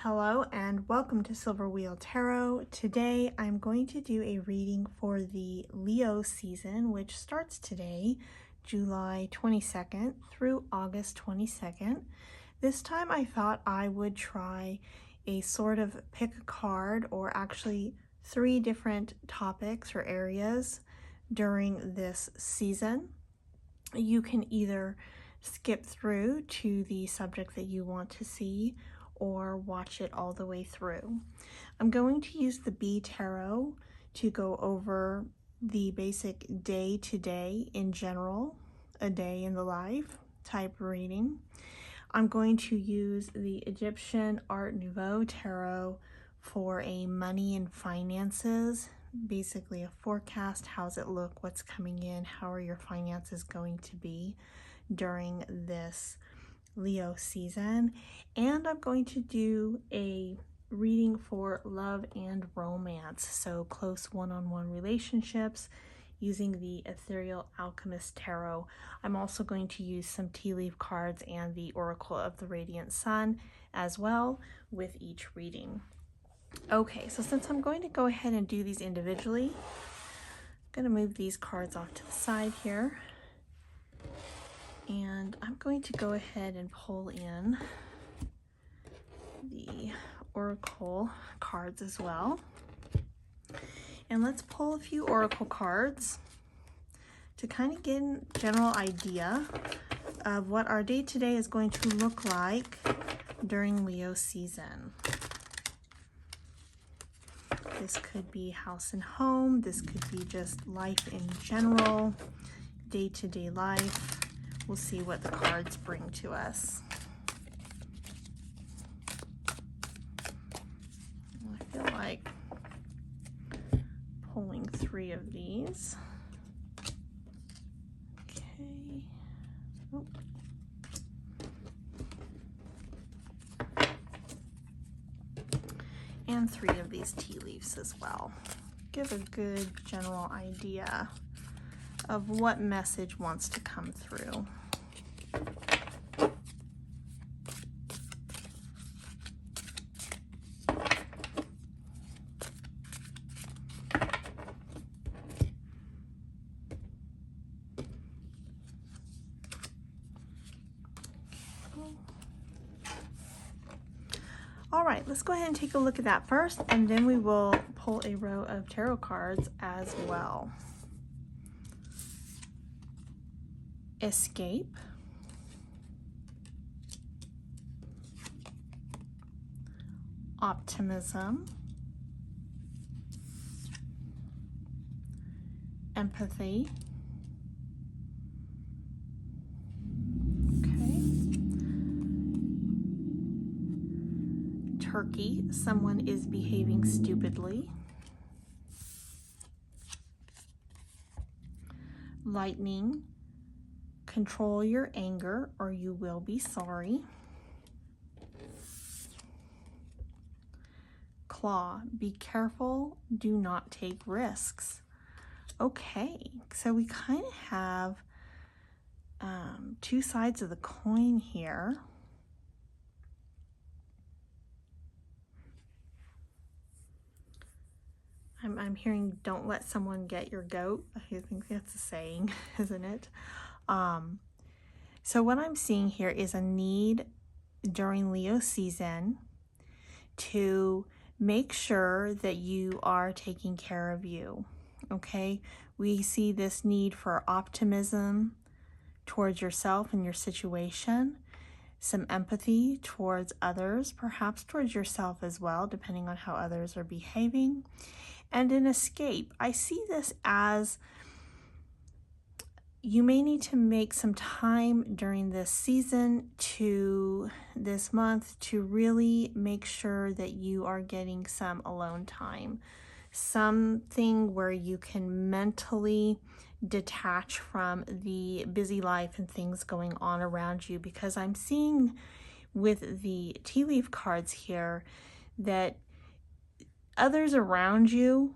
Hello and welcome to Silver Wheel Tarot. Today I'm going to do a reading for the Leo season, which starts today, July 22nd through August 22nd. This time I thought I would try a sort of pick a card, or actually 3 different topics or areas during this season. You can either skip through to the subject that you want to see or watch it all the way through. I'm going to use the B Tarot to go over the basic day-to-day in general, a day in the life type reading. I'm going to use the Egyptian Art Nouveau Tarot for a money and finances, basically a forecast. How's it look? What's coming in? How are your finances going to be during this Leo season? And I'm going to do a reading for love and romance, so close one-on-one relationships, using the Ethereal Alchemist Tarot. I'm also going to use some tea leaf cards and the Oracle of the Radiant Sun as well with each reading. Okay, so since I'm going to go ahead and do these individually, I'm going to move these cards off to the side here. And I'm going to go ahead and pull in the Oracle cards as well. And let's pull a few Oracle cards to kind of get a general idea of what our day-to-day is going to look like during Leo season. This could be house and home. This could be just life in general, day-to-day life. We'll see what the cards bring to us. I feel like pulling 3 of these. Okay. Oh. And 3 of these tea leaves as well. Give a good general idea of what message wants to come through. All right, let's go ahead and take a look at that first, and then we will pull a row of tarot cards as well. Escape, optimism, empathy, okay, turkey, someone is behaving stupidly, lightning, control your anger or you will be sorry. Claw, be careful, do not take risks. Okay, so we kind of have 2 sides of the coin here. I'm hearing don't let someone get your goat. I think that's a saying, isn't it? So what I'm seeing here is a need during Leo season to make sure that you are taking care of you, okay? We see this need for optimism towards yourself and your situation, some empathy towards others, perhaps towards yourself as well, depending on how others are behaving, and an escape. I see this as you may need to make some time during this season this month to really make sure that you are getting some alone time, something where you can mentally detach from the busy life and things going on around you, because I'm seeing with the tea leaf cards here that others around you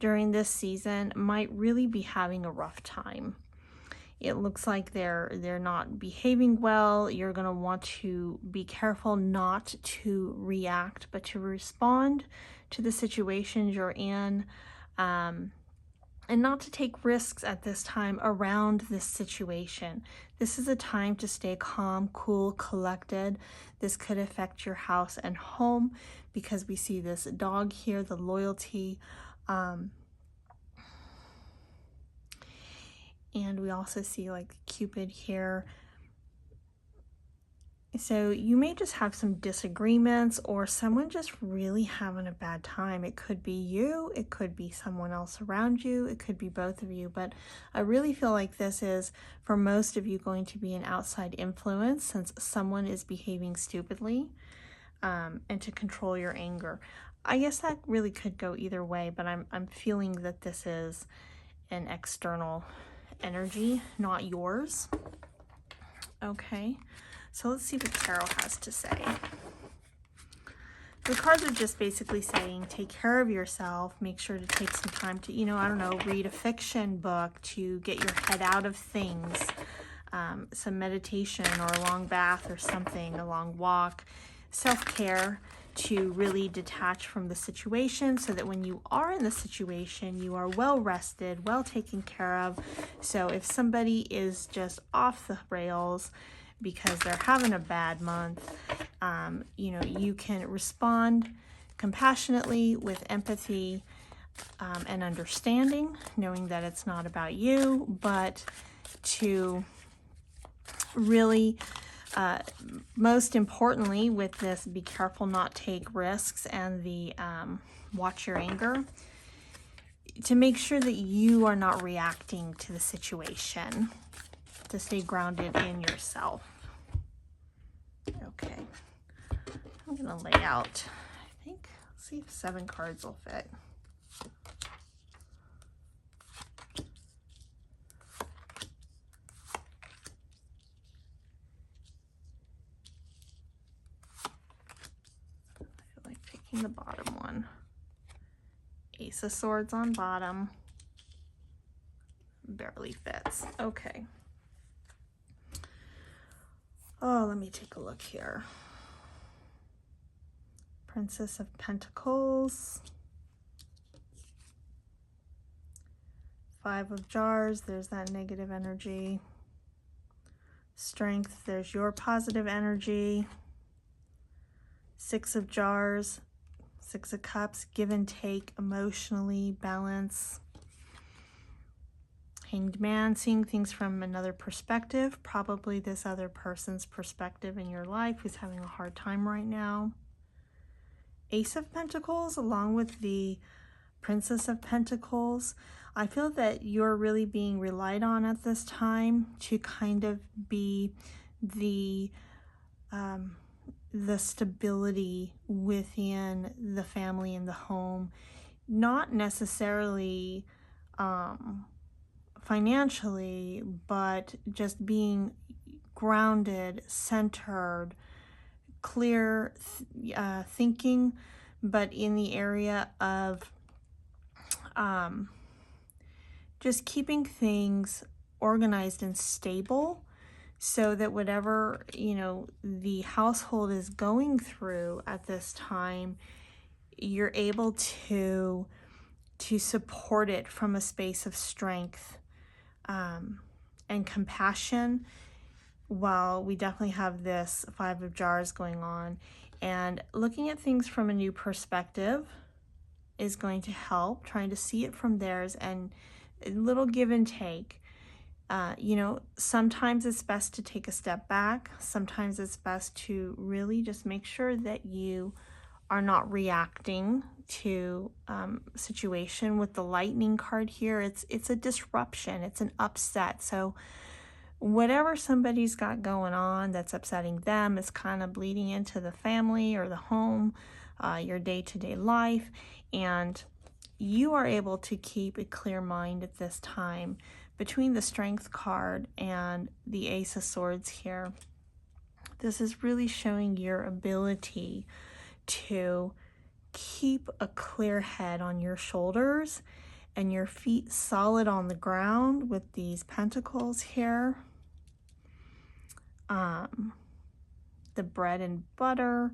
during this season might really be having a rough time. It looks like they're not behaving well. You're going to want to be careful not to react, but to respond to the situations you're in, and not to take risks at this time around this situation. This is a time to stay calm, cool, collected. This could affect your house and home because we see this dog here, the loyalty, and we also see like Cupid here. So you may just have some disagreements, or someone just really having a bad time. It could be you, it could be someone else around you, it could be both of you, but I really feel like this is, for most of you, going to be an outside influence, since someone is behaving stupidly, and to control your anger. I guess that really could go either way, but I'm feeling that this is an external energy, not yours. Okay. So let's see what Tarot has to say. The cards are just basically saying, take care of yourself. Make sure to take some time to, I don't know, read a fiction book to get your head out of things. Some meditation or a long bath or something, a long walk. Self-care to really detach from the situation so that when you are in the situation, you are well rested, well taken care of. So if somebody is just off the rails because they're having a bad month, you can respond compassionately with empathy and understanding, knowing that it's not about you, but to really, most importantly with this, be careful not take risks, and the watch your anger, to make sure that you are not reacting to the situation, to stay grounded in yourself. Okay, I'm gonna lay out, I think, let's see if 7 cards will fit. I feel like picking the bottom one. Ace of Swords on bottom. Barely fits. Okay. Oh, let me take a look here. Princess of Pentacles. 5 of Jars, there's that negative energy. Strength, there's your positive energy. 6 of Jars, 6 of Cups, give and take emotionally, balance. Hanged Man, seeing things from another perspective, probably this other person's perspective in your life who's having a hard time right now. Ace of Pentacles, along with the Princess of Pentacles, I feel that you're really being relied on at this time to kind of be the stability within the family and the home, not necessarily financially, but just being grounded, centered, clear thinking, but in the area of just keeping things organized and stable, so that whatever the household is going through at this time, you're able to support it from a space of strength and compassion, while we definitely have this 5 of Jars going on. And looking at things from a new perspective is going to help, trying to see it from theirs, and a little give and take. Sometimes it's best to take a step back. Sometimes it's best to really just make sure that you are not reacting to situation. With the Lightning card here, it's a disruption, it's an upset. So whatever somebody's got going on that's upsetting them is kind of bleeding into the family or the home, your day-to-day life, and you are able to keep a clear mind at this time. Between the Strength card and the Ace of Swords here, this is really showing your ability to keep a clear head on your shoulders and your feet solid on the ground with these pentacles here. The bread and butter,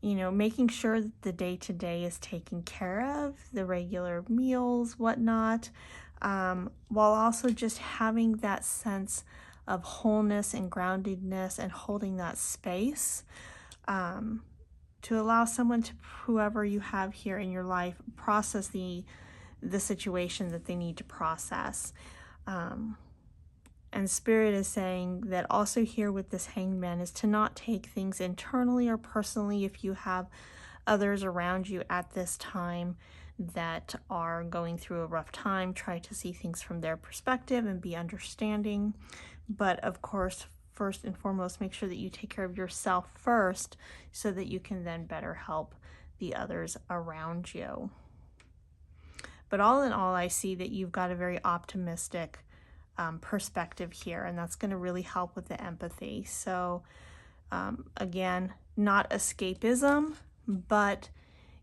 you know, making sure that the day-to-day is taken care of, the regular meals, whatnot, while also just having that sense of wholeness and groundedness and holding that space to allow someone to, whoever you have here in your life, process the situation that they need to process. And Spirit is saying that also here with this Hanged Man is to not take things internally or personally if you have others around you at this time that are going through a rough time. Try to see things from their perspective and be understanding. But of course, first and foremost, make sure that you take care of yourself first so that you can then better help the others around you. But all in all, I see that you've got a very optimistic perspective here, and that's going to really help with the empathy. So again, not escapism, but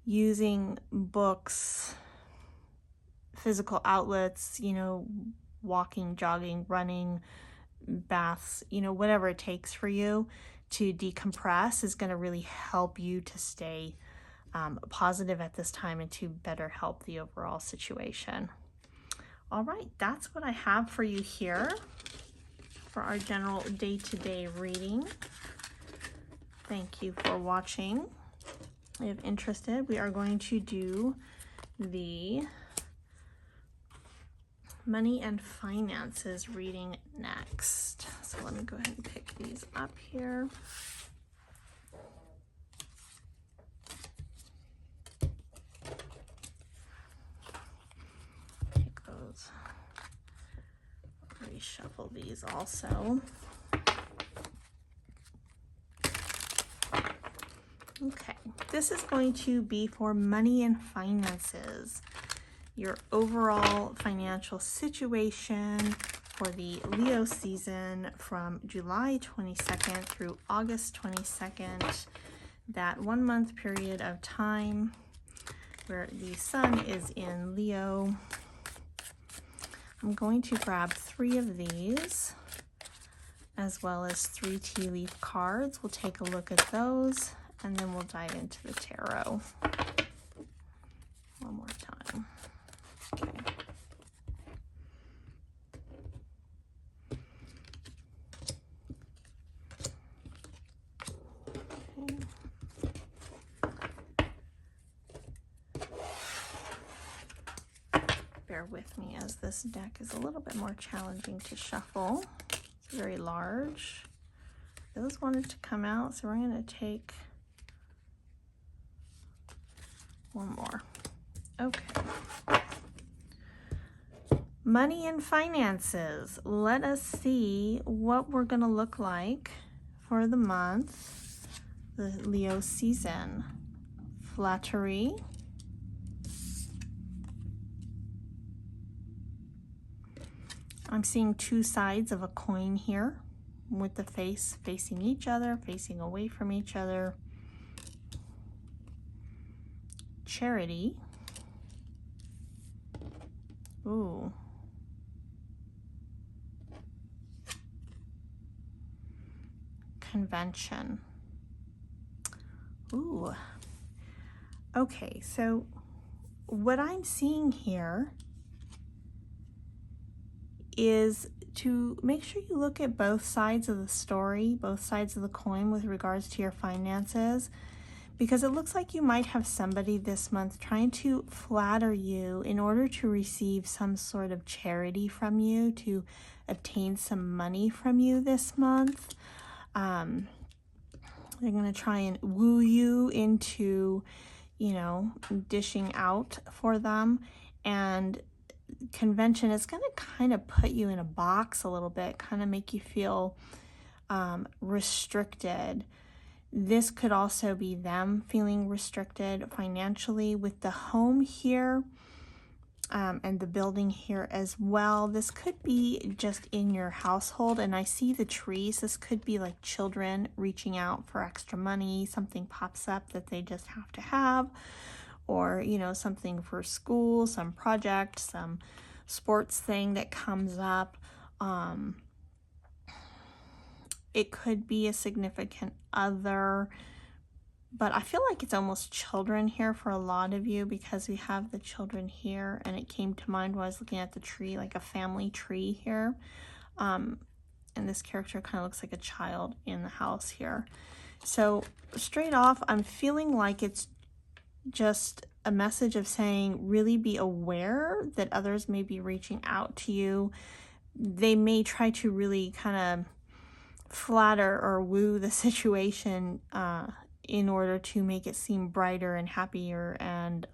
using books, physical outlets, you know, walking, jogging, running, baths, you know, whatever it takes for you to decompress is going to really help you to stay positive at this time and to better help the overall situation. All right, that's what I have for you here for our general day-to-day reading. Thank you for watching. If interested, we are going to do the money and finances reading next. So let me go ahead and pick these up here. Take those. Reshuffle these also. Okay, this is going to be for money and finances. Your overall financial situation for the Leo season from July 22nd through August 22nd, that 1 month period of time where the sun is in Leo. I'm going to grab 3 of these as well as 3 tea leaf cards. We'll take a look at those and then we'll dive into the tarot one more time. Okay. Bear with me as this deck is a little bit more challenging to shuffle. It's very large. Those wanted to come out, so we're going to take one more. Okay. Money and finances. Let us see what we're going to look like for the month, the Leo season. Flattery. I'm seeing 2 sides of a coin here with the face facing each other, facing away from each other. Charity. Ooh. Convention. Ooh. Okay, so what I'm seeing here is to make sure you look at both sides of the story, both sides of the coin with regards to your finances, because it looks like you might have somebody this month trying to flatter you in order to receive some sort of charity from you, to obtain some money from you this month. They're going to try and woo you into, you know, dishing out for them. And convention is going to kind of put you in a box a little bit, kind of make you feel restricted. This could also be them feeling restricted financially with the home here and the building here as well. This could be just in your household, and I see the trees. This could be like children reaching out for extra money. Something pops up that they just have to have, or, you know, something for school, some project, some sports thing that comes up. It could be a significant other, but I feel like it's almost children here for a lot of you, because we have the children here, and it came to mind when I was looking at the tree, like a family tree here. And this character kind of looks like a child in the house here. So straight off, I'm feeling like it's just a message of saying, really be aware that others may be reaching out to you. They may try to really kind of flatter or woo the situation in order to make it seem brighter and happier, and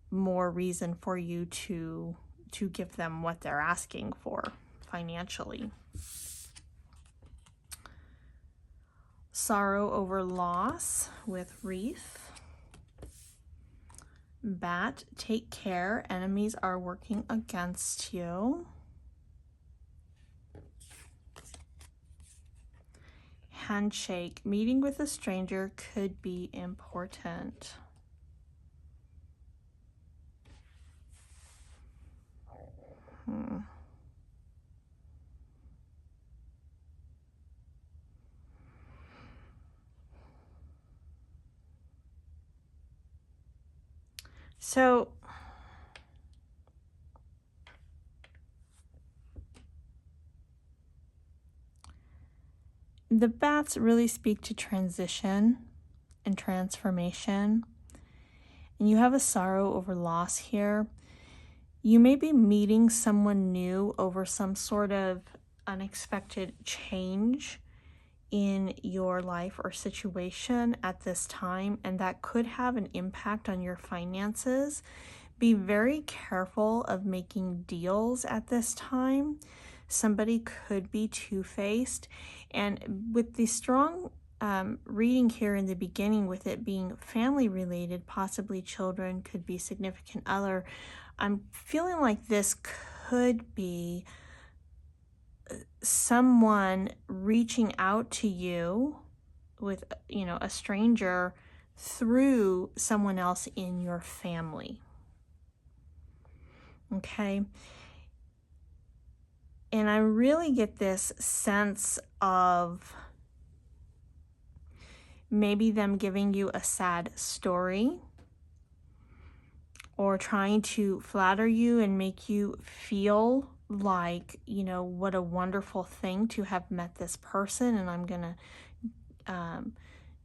more reason for you to give them what they're asking for financially. Sorrow over loss with wreath. Bat, take care. Enemies are working against you. Handshake, meeting with a stranger could be important. So the bats really speak to transition and transformation. And you have a sorrow over loss here. You may be meeting someone new over some sort of unexpected change in your life or situation at this time, and that could have an impact on your finances. Be very careful of making deals at this time. Somebody could be two-faced, and with the strong reading here in the beginning, with it being family related, possibly children, could be significant other, I'm feeling like this could be someone reaching out to you with, you know, a stranger through someone else in your family. Okay. And I really get this sense of maybe them giving you a sad story, or trying to flatter you and make you feel like, you know, what a wonderful thing to have met this person, and I'm going to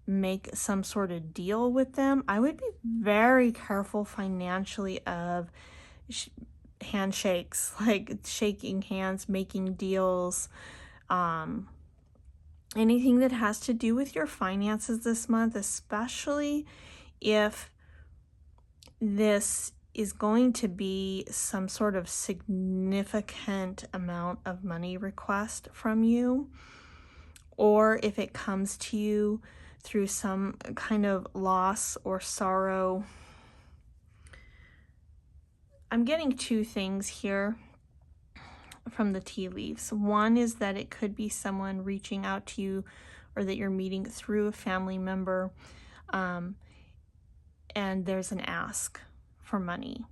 make some sort of deal with them. I would be very careful financially of handshakes, like shaking hands, making deals, anything that has to do with your finances this month, especially if this is going to be some sort of significant amount of money request from you, or if it comes to you through some kind of loss or sorrow. I'm getting two things here from the tea leaves. One is that it could be someone reaching out to you, or that you're meeting through a family member, and there's an ask for money.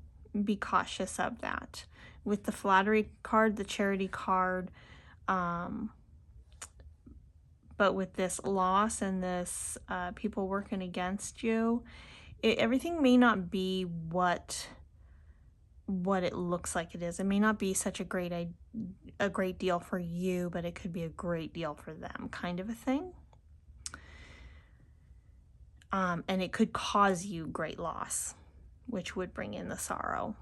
Be cautious of that. With the flattery card, the charity card, but with this loss and this people working against you, everything may not be what it looks like it is. It may not be such a great deal for you, but it could be a great deal for them, kind of a thing. And it could cause you great loss, which would bring in the sorrow.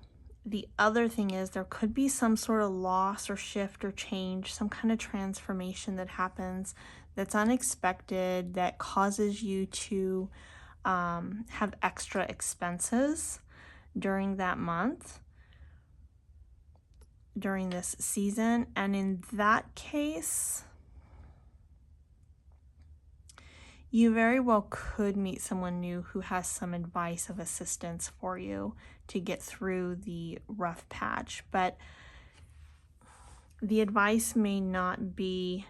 The other thing is there could be some sort of loss or shift or change, some kind of transformation that happens that's unexpected, that causes you to have extra expenses during that month, during this season. And in that case, you very well could meet someone new who has some advice of assistance for you to get through the rough patch. But the advice may not be,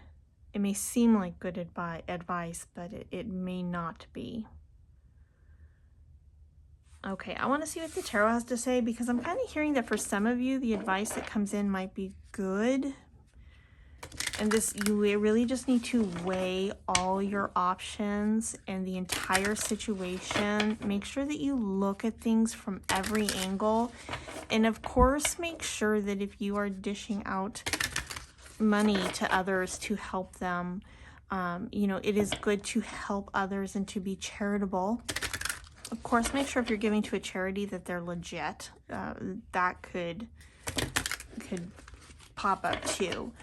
it may seem like good advice, but it may not be. Okay, I want to see what the tarot has to say, because I'm kind of hearing that for some of you, the advice that comes in might be good. And this, you really just need to weigh all your options and the entire situation. Make sure that you look at things from every angle. And of course, make sure that if you are dishing out money to others to help them, you know, it is good to help others and to be charitable. Of course, make sure if you're giving to a charity that they're legit. That could pop up too.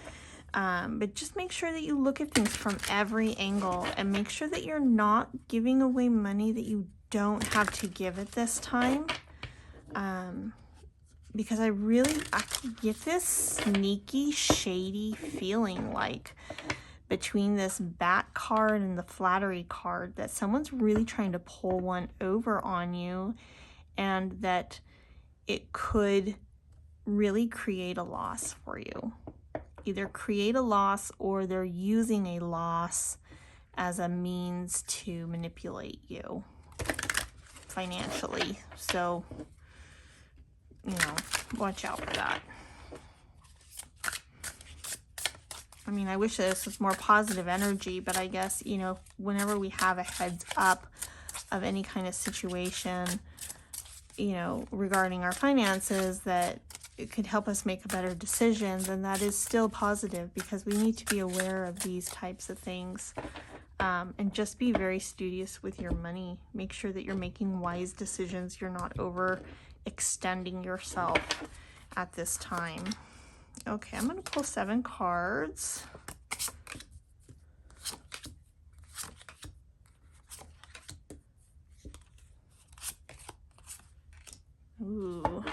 But just make sure that you look at things from every angle, and make sure that you're not giving away money that you don't have to give at this time. Because I can get this sneaky, shady feeling like between this Bat card and the Flattery card that someone's really trying to pull one over on you, and that it could really create a loss for you. Either create a loss, or they're using a loss as a means to manipulate you financially. So, you know, watch out for that. I mean, I wish this was more positive energy, but I guess, you know, whenever we have a heads up of any kind of situation, you know, regarding our finances, that it could help us make a better decision, then that is still positive, because we need to be aware of these types of things. And just be very studious with your money. Make sure that you're making wise decisions. You're not overextending yourself at this time. Okay, I'm going to pull 7 cards. Ooh.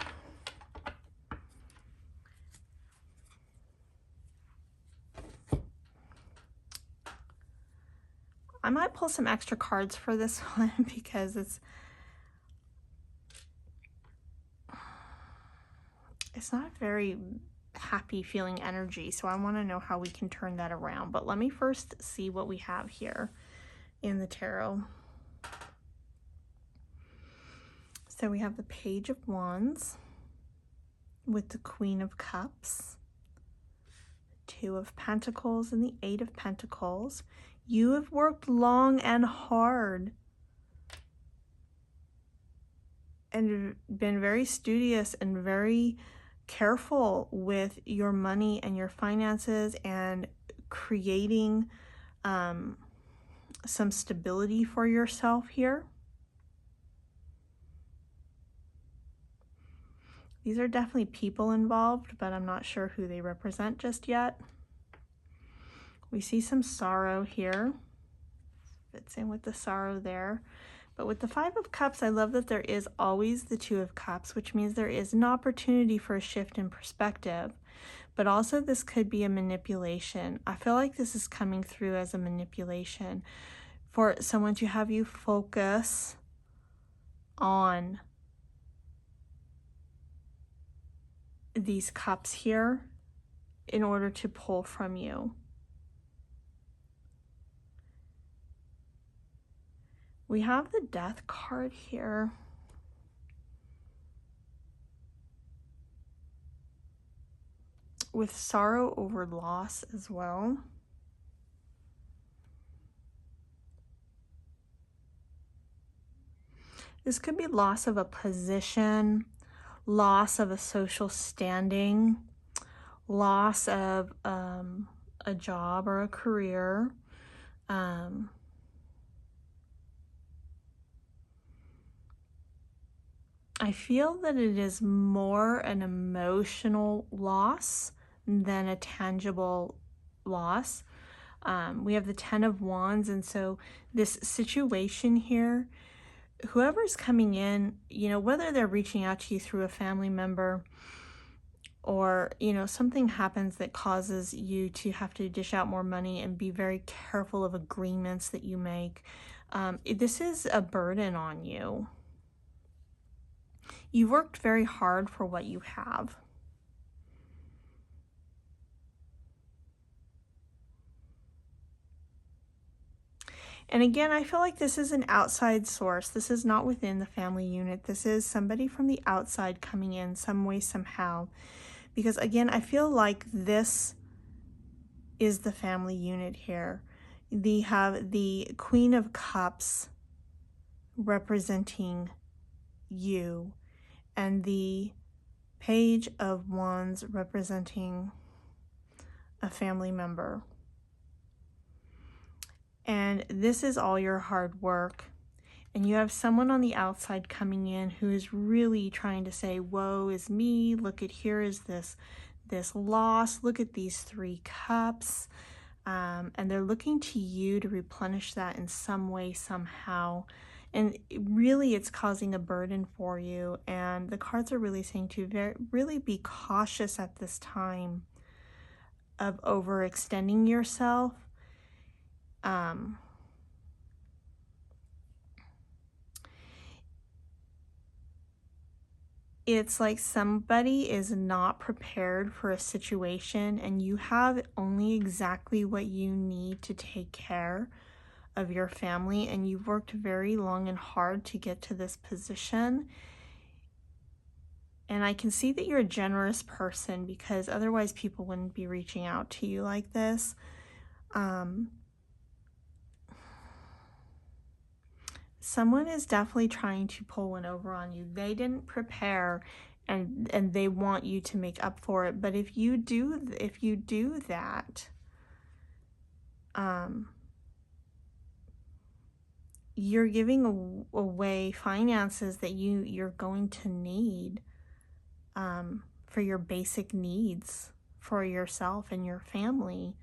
I might pull some extra cards for this one because it's not very happy feeling energy, so I want to know how we can turn that around. But let me first see what we have here in the tarot. So we have the Page of Wands with the Queen of Cups, 2 of Pentacles, and the 8 of Pentacles. You have worked long and hard and been very studious and very careful with your money and your finances, and creating some stability for yourself here. These are definitely people involved, but I'm not sure who they represent just yet. We see some sorrow here. Fits in with the sorrow there. But with the 5 of Cups, I love that there is always the 2 of Cups, which means there is an opportunity for a shift in perspective. But also this could be a manipulation. I feel like this is coming through as a manipulation for someone to have you focus on these cups here in order to pull from you. We have the Death card here. With sorrow over loss as well. This could be loss of a position, loss of a social standing, loss of a job or a career. I feel that it is more an emotional loss than a tangible loss. We have the 10 of Wands, and so this situation here, whoever's coming in, you know, whether they're reaching out to you through a family member, or, you know, something happens that causes you to have to dish out more money and be very careful of agreements that you make. This is a burden on you. You've worked very hard for what you have. And again, I feel like this is an outside source. This is not within the family unit. This is somebody from the outside coming in some way, somehow. Because again, I feel like this is the family unit here. They have the Queen of Cups representing you, and the Page of Wands representing a family member. And this is all your hard work. And you have someone on the outside coming in who is really trying to say, woe is me, look at here is this loss, look at these 3 cups. And they're looking to you to replenish that in some way, somehow. And really it's causing a burden for you. And the cards are really saying to really be cautious at this time of overextending yourself. It's like somebody is not prepared for a situation, and you have only exactly what you need to take care of your family, and you've worked very long and hard to get to this position. And I can see that you're a generous person, because otherwise people wouldn't be reaching out to you like this. Someone is definitely trying to pull one over on you. They didn't prepare, and they want you to make up for it. But if you do that, you're giving away finances that you're going to need for your basic needs for yourself and your family.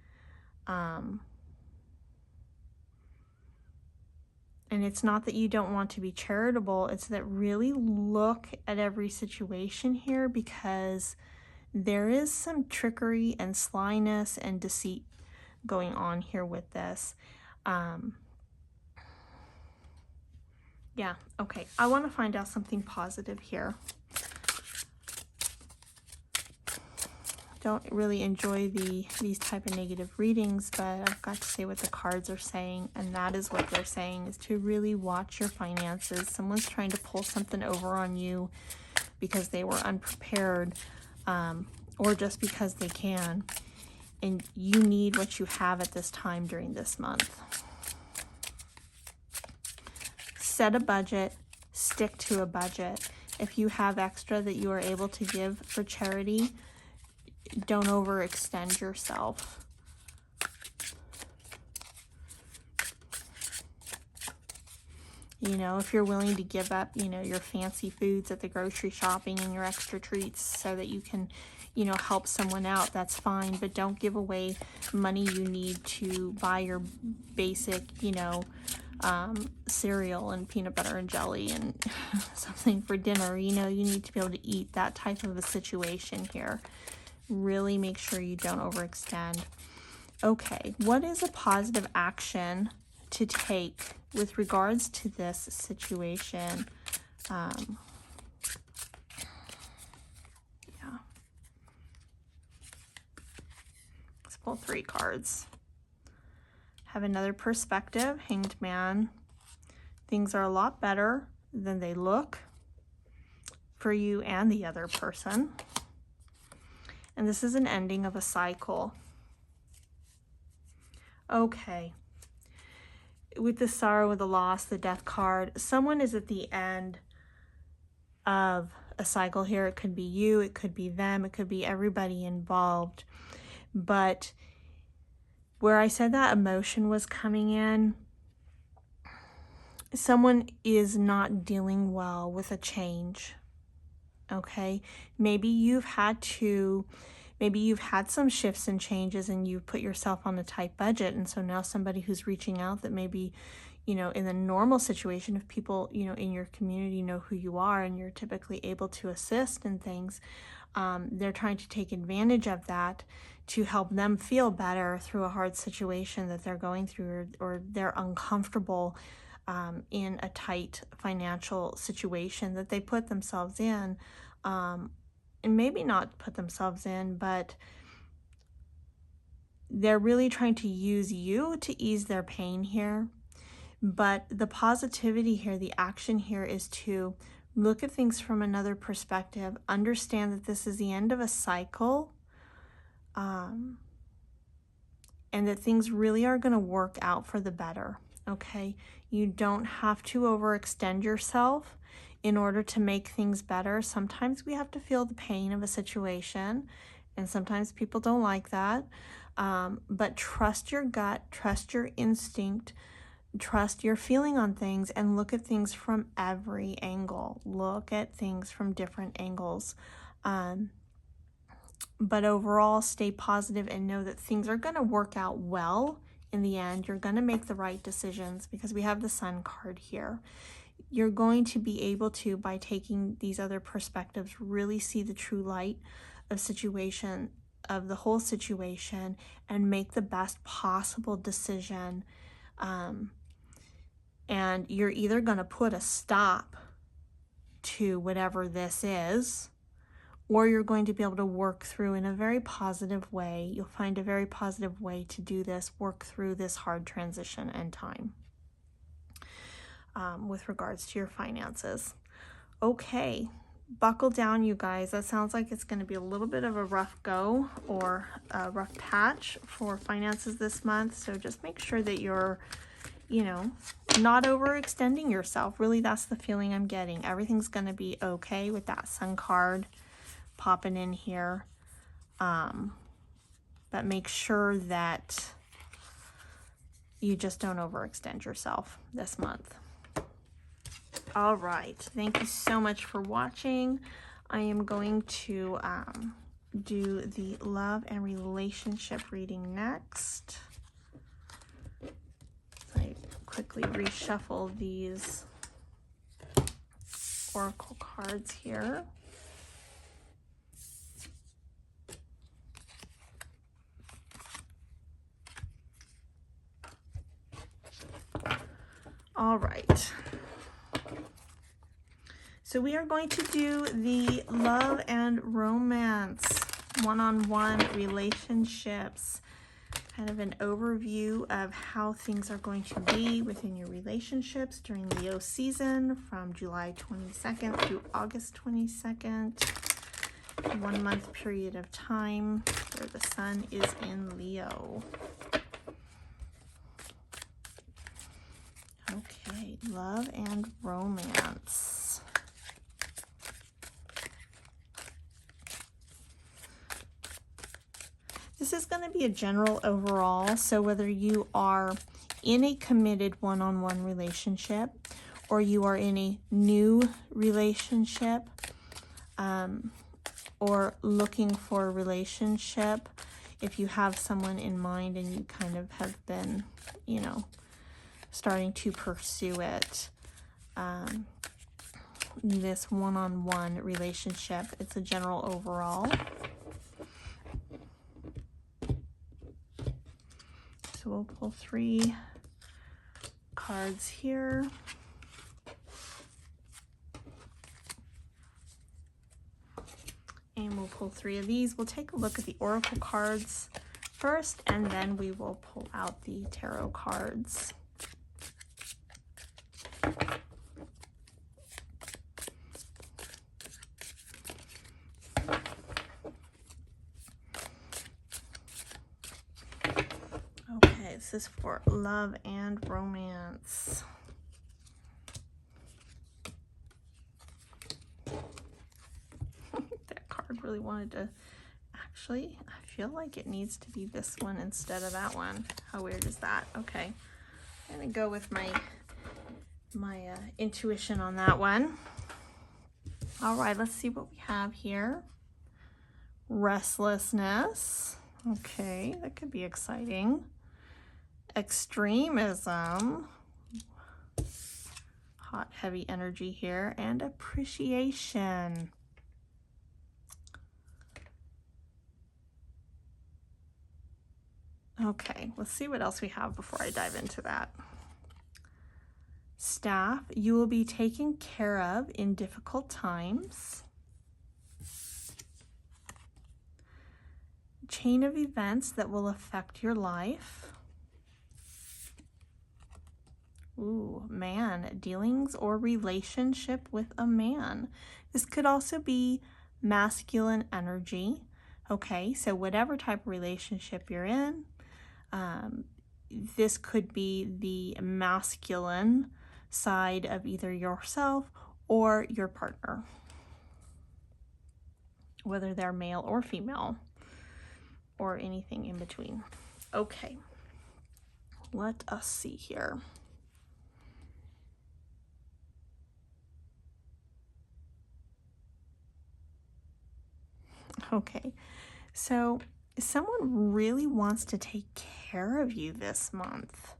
And it's not that you don't want to be charitable, it's that really look at every situation here, because there is some trickery and slyness and deceit going on here with this. Yeah, okay. I want to find out something positive here. Don't really enjoy these type of negative readings, but I've got to say what the cards are saying, and that is what they're saying, is to really watch your finances. Someone's trying to pull something over on you because they were unprepared, or just because they can, and you need what you have at this time during this month. Set a budget, stick to a budget. If you have extra that you are able to give for charity, don't overextend yourself. You know, if you're willing to give up, you know, your fancy foods at the grocery shopping and your extra treats so that you can, you know, help someone out, that's fine. But don't give away money you need to buy your basic, you know, cereal and peanut butter and jelly and something for dinner. You know, you need to be able to eat. That type of a situation here. Really make sure you don't overextend. Okay, what is a positive action to take with regards to this situation? Yeah. Let's pull 3 cards. Have another perspective, Hanged Man. Things are a lot better than they look for you and the other person. And this is an ending of a cycle. Okay. With the sorrow, with the loss, the death card, someone is at the end of a cycle here. It could be you, it could be them, it could be everybody involved. But where I said that emotion was coming in, someone is not dealing well with a change. Okay, maybe you've had some shifts and changes, and you've put yourself on a tight budget, and so now somebody who's reaching out that maybe, you know, in the normal situation, if people, you know, in your community know who you are and you're typically able to assist in things, they're trying to take advantage of that to help them feel better through a hard situation that they're going through, or they're uncomfortable in a tight financial situation that they put themselves in, and maybe not put themselves in, but they're really trying to use you to ease their pain here. But the positivity here, the action here is to look at things from another perspective, understand that this is the end of a cycle, and that things really are going to work out for the better, okay? You don't have to overextend yourself in order to make things better. Sometimes we have to feel the pain of a situation, and sometimes people don't like that. But trust your gut, trust your instinct, trust your feeling on things, and look at things from every angle. Look at things from different angles. But overall, stay positive and know that things are going to work out well in the end. You're going to make the right decisions because we have the Sun card here. You're going to be able to, by taking these other perspectives, really see the true light of the whole situation, and make the best possible decision. And you're either going to put a stop to whatever this is, or you're going to be able to work through in a very positive way. You'll find a very positive way to do this, work through this hard transition and time with regards to your finances. Okay, buckle down, you guys. That sounds like it's going to be a little bit of a rough go or a rough patch for finances this month. So just make sure that you're, not overextending yourself. Really, that's the feeling I'm getting. Everything's going to be okay with that Sun card popping in here. But make sure that you just don't overextend yourself this month. All right. Thank you so much for watching. I am going to do the love and relationship reading next. I quickly reshuffle these oracle cards here. All right. So we are going to do the love and romance, one-on-one relationships, kind of an overview of how things are going to be within your relationships during Leo season from July 22nd through August 22nd, 1 month period of time where the Sun is in Leo. Okay, love and romance. This is going to be a general overall, so whether you are in a committed one-on-one relationship or you are in a new relationship or looking for a relationship, if you have someone in mind and you kind of have been, starting to pursue it, this one-on-one relationship, it's a general overall. So we'll pull 3 cards here. And we'll pull 3 of these. We'll take a look at the oracle cards first, and then we will pull out the tarot cards. This is for love and romance. That card really wanted to, actually, I feel like it needs to be this one instead of that one. How weird is that? Okay, I'm gonna go with my intuition on that one. All right, let's see what we have here. Restlessness. Okay, that could be exciting. Extremism, hot heavy energy here, and appreciation. Okay, let's see what else we have before I dive into that. Staff, you will be taken care of in difficult times. Chain of events that will affect your life. Ooh, man, dealings or relationship with a man. This could also be masculine energy. Okay, so whatever type of relationship you're in, um, this could be the masculine side of either yourself or your partner, whether they're male or female or anything in between. Okay, let us see here. Okay, so someone really wants to take care of you this month.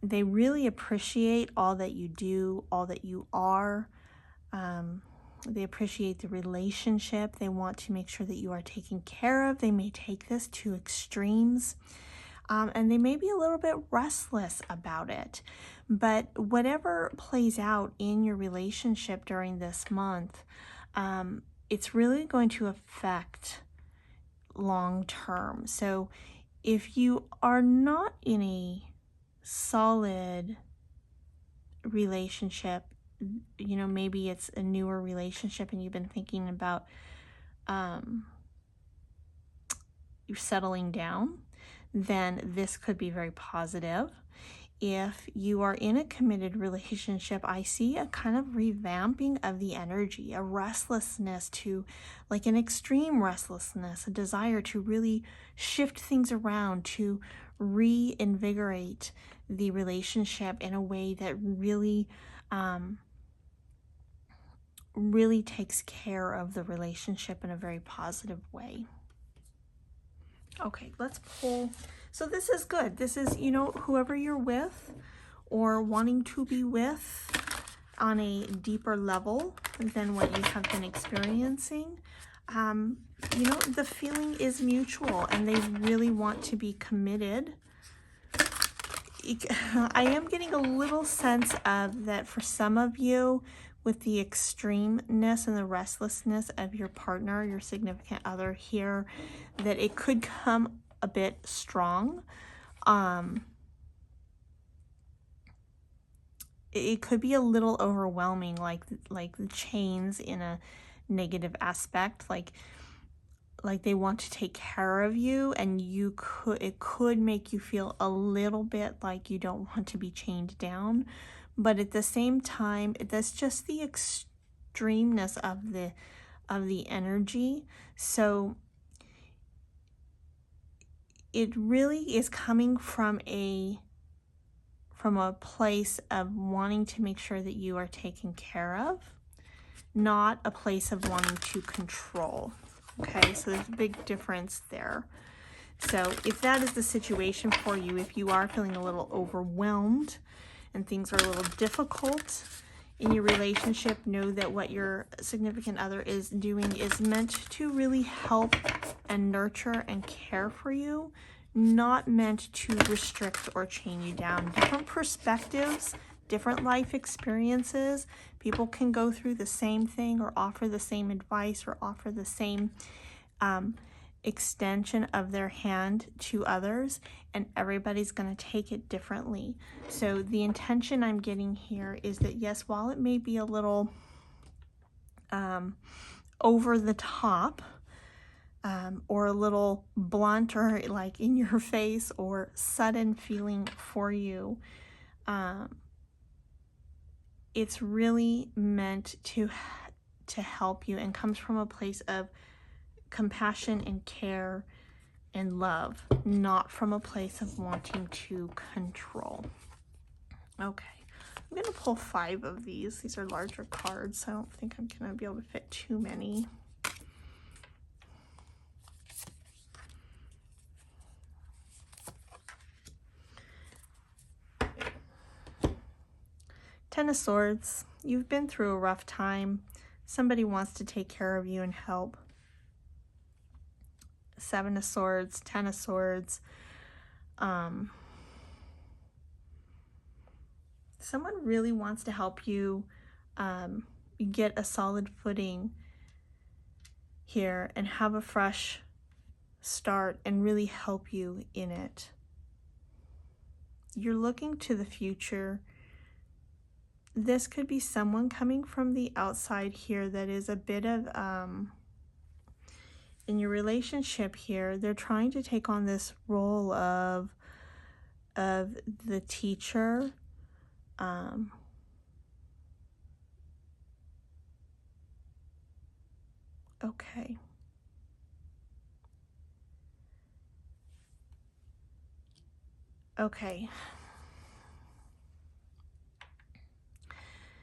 They really appreciate all that you do, all that you are. They appreciate the relationship. They want to make sure that you are taken care of. They may take this to extremes. And they may be a little bit restless about it. But whatever plays out in your relationship during this month, it's really going to affect long term. So if you are not in a solid relationship, you know, maybe it's a newer relationship and you've been thinking about you settling down, then this could be very positive. If you are in a committed relationship, I see a kind of revamping of the energy, a restlessness to, like an extreme restlessness, a desire to really shift things around, to reinvigorate the relationship in a way that really, really takes care of the relationship in a very positive way. Okay, let's pull. So this is good. This is, you know, whoever you're with or wanting to be with on a deeper level than what you have been experiencing. You know, the feeling is mutual and they really want to be committed. I am getting a little sense of that for some of you, with the extremeness and the restlessness of your partner, your significant other here, that it could come a bit strong. It could be a little overwhelming, like the chains in a negative aspect, like they want to take care of you, and it could make you feel a little bit like you don't want to be chained down. But at the same time, that's just the extremeness of the energy. So it really is coming from a place of wanting to make sure that you are taken care of, not a place of wanting to control. Okay, so there's a big difference there. So if that is the situation for you, if you are feeling a little overwhelmed and things are a little difficult in your relationship, know that what your significant other is doing is meant to really help and nurture and care for you, not meant to restrict or chain you down. Different perspectives, different life experiences. People can go through the same thing or offer the same advice or offer the same extension of their hand to others, and everybody's going to take it differently. So the intention I'm getting here is that, yes, while it may be a little over the top or a little blunt or like in your face or sudden feeling for you, it's really meant to help you and comes from a place of compassion and care and love, not from a place of wanting to control. Okay, I'm going to pull 5 of these. These are larger cards, so I don't think I'm going to be able to fit too many. Ten of Swords. You've been through a rough time. Somebody wants to take care of you and help. 7 of Swords, 10 of Swords. Someone really wants to help you get a solid footing here and have a fresh start and really help you in it. You're looking to the future. This could be someone coming from the outside here that is a bit of, in your relationship here, they're trying to take on this role of the teacher. Okay. Okay.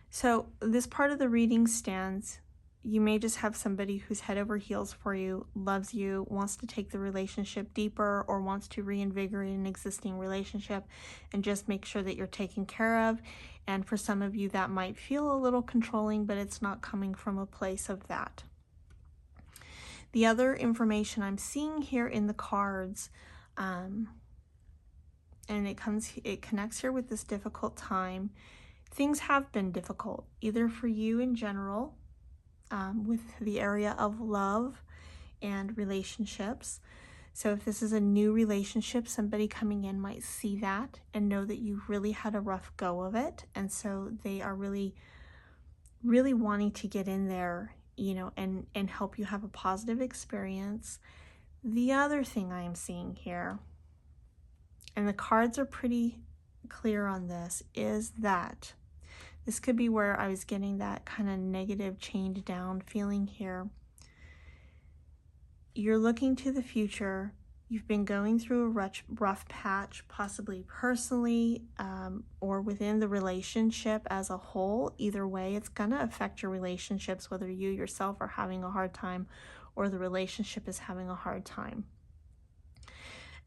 So this part of the reading stands. You may just have somebody who's head over heels for you, loves you, wants to take the relationship deeper, or wants to reinvigorate an existing relationship and just make sure that you're taken care of. And for some of you, that might feel a little controlling, but it's not coming from a place of that. The other information I'm seeing here in the cards, and it connects here with this difficult time. Things have been difficult, either for you in general, with the area of love and relationships. So if this is a new relationship, somebody coming in might see that and know that you really had a rough go of it. And so they are really, really wanting to get in there, and help you have a positive experience. The other thing I am seeing here, and the cards are pretty clear on this, is that this could be where I was getting that kind of negative, chained down feeling here. You're looking to the future. You've been going through a rough patch, possibly personally, or within the relationship as a whole. Either way, it's going to affect your relationships, whether you yourself are having a hard time or the relationship is having a hard time.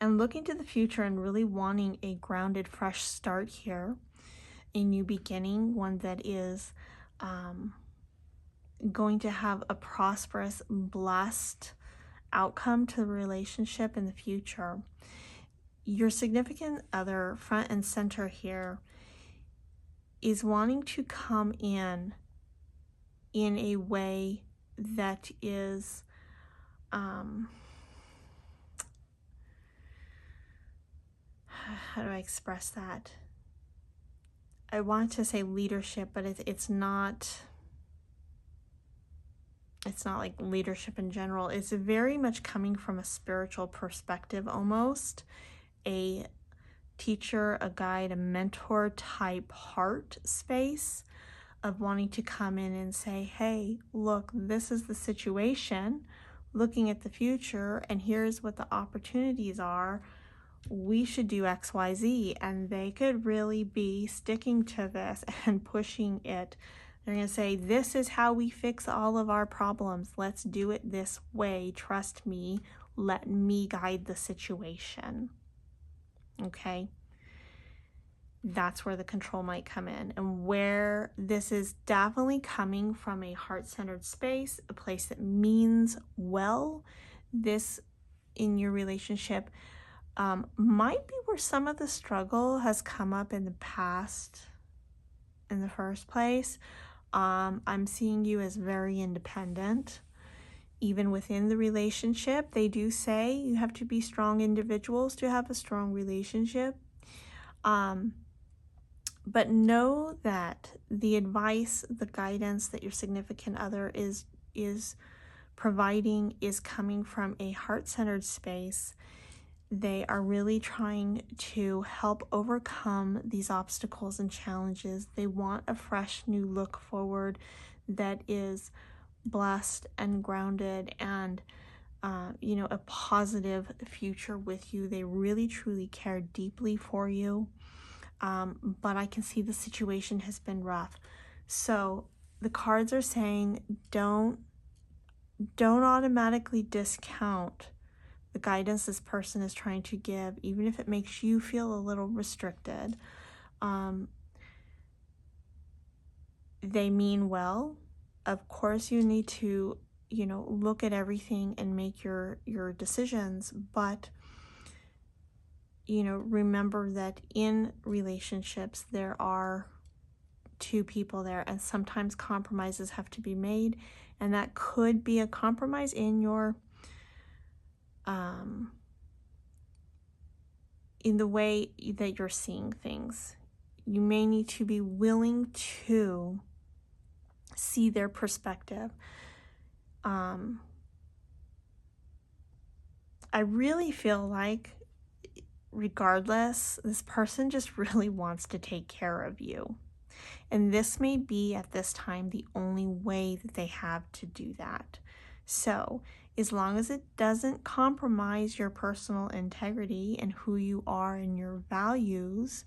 And looking to the future and really wanting a grounded, fresh start here, a new beginning, one that is going to have a prosperous, blessed outcome to the relationship in the future. Your significant other, front and center here, is wanting to come in a way that is how do I express that? I want to say leadership, but it's not like leadership in general. It's very much coming from a spiritual perspective, almost a teacher, a guide, a mentor type heart space of wanting to come in and say, hey, look, this is the situation, looking at the future, and here's what the opportunities are. We should do XYZ, and they could really be sticking to this and pushing it. They're going to say, this is how we fix all of our problems. Let's do it this way. Trust me. Let me guide the situation. Okay? That's where the control might come in, and where this is definitely coming from a heart-centered space, a place that means well. This in your relationship might be where some of the struggle has come up in the past in the first place. I'm seeing you as very independent. Even within the relationship, they do say you have to be strong individuals to have a strong relationship. But know that the advice, the guidance that your significant other is providing is coming from a heart-centered space. They are really trying to help overcome these obstacles and challenges. They want a fresh new look forward that is blessed and grounded and, a positive future with you. They really, truly care deeply for you. But I can see the situation has been rough. So the cards are saying don't automatically discount the guidance this person is trying to give, even if it makes you feel a little restricted. They mean well. Of course, you need to, look at everything and make your decisions, but, remember that in relationships, there are two people there, and sometimes compromises have to be made, and that could be a compromise in your in the way that you're seeing things. You may need to be willing to see their perspective. I really feel like, regardless, this person just really wants to take care of you. And this may be at this time the only way that they have to do that. So, as long as it doesn't compromise your personal integrity and who you are and your values,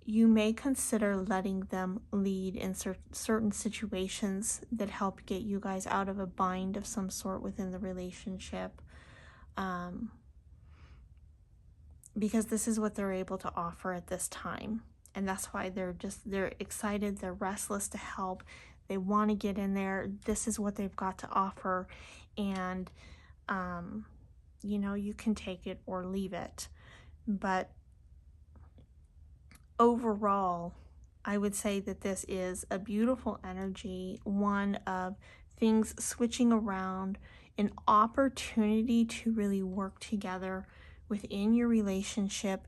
you may consider letting them lead in certain situations that help get you guys out of a bind of some sort within the relationship. Because this is what they're able to offer at this time. And that's why they're excited, they're restless to help. They want to get in there. This is what they've got to offer. And, you can take it or leave it. But overall, I would say that this is a beautiful energy, one of things switching around, an opportunity to really work together within your relationship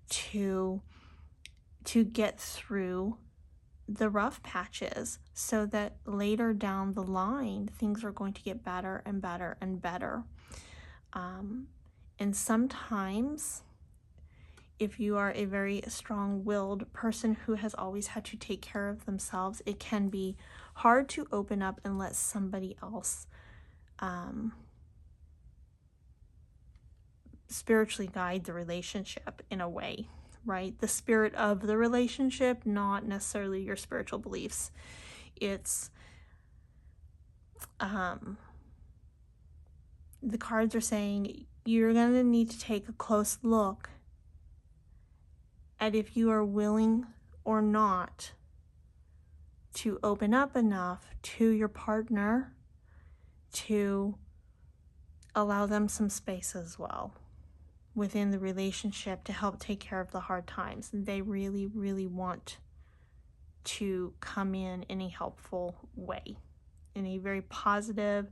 to get through the rough patches, so that later down the line things are going to get better and better and better. And sometimes, if you are a very strong-willed person who has always had to take care of themselves, it can be hard to open up and let somebody else spiritually guide the relationship in a way, right? The spirit of the relationship, not necessarily your spiritual beliefs. It's the cards are saying you're going to need to take a close look at if you are willing or not to open up enough to your partner to allow them some space as well within the relationship to help take care of the hard times. They really, really want to come in a helpful way, in a very positive,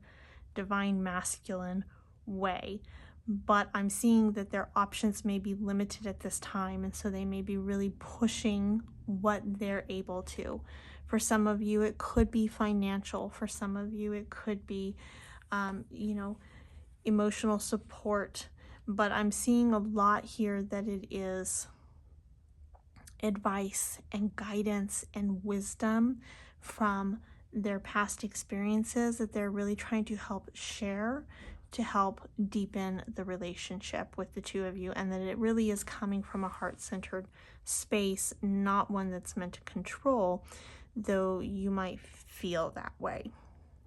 divine masculine way. But I'm seeing that their options may be limited at this time, and so they may be really pushing what they're able to. For some of you, it could be financial. For some of you, it could be, emotional support. But I'm seeing a lot here that it is advice and guidance and wisdom from their past experiences that they're really trying to help share, to help deepen the relationship with the two of you, and that it really is coming from a heart-centered space, not one that's meant to control, though you might feel that way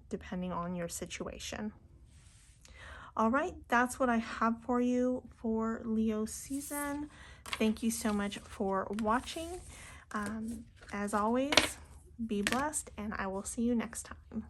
depending on your situation. All right, that's what I have for you for Leo season. Thank you so much for watching. As always, be blessed, and I will see you next time.